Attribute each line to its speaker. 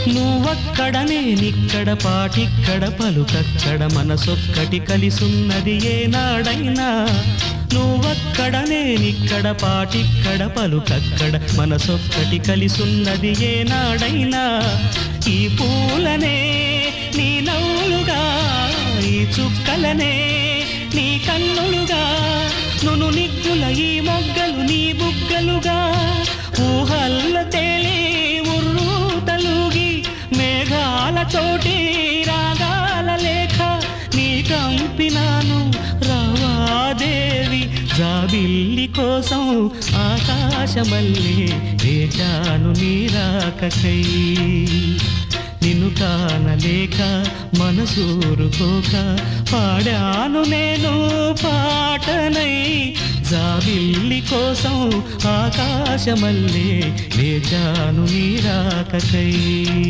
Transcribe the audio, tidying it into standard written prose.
Speaker 1: నువ్వక్కడ నేనిక్కడ పాటిక్కడ పలుకక్కడ మనసొక్కటి కలిసున్నది ఏనాడైనా. నువ్వక్కడ నేనిక్కడ పాటిక్కడ పలుకక్కడ మనసొక్కటి కలిసున్నది ఏనాడైనా. ఈ పూలనే నీ నవ్వులుగా, ఈ చుక్కలనే నీ కన్నులుగా, నును నిగ్గుల ఈ మొగ్గలు నీ బుగ్గలుగా, ఊహల్ల తేలే ఉర్రూ తలుగి మేఘాలతోటి రాగాల లేఖ నీ కంపినాను రావాదేవి. జాబిల్లి కోసం ఆకాశమల్లే వేచాను నీ రాకకై. నిన్ను కానలేక మనసూరుకోక పాడాను నేను పాటనై. జాబిల్లి కోసం ఆకాశమల్లే వేచాను నీ రాకకై.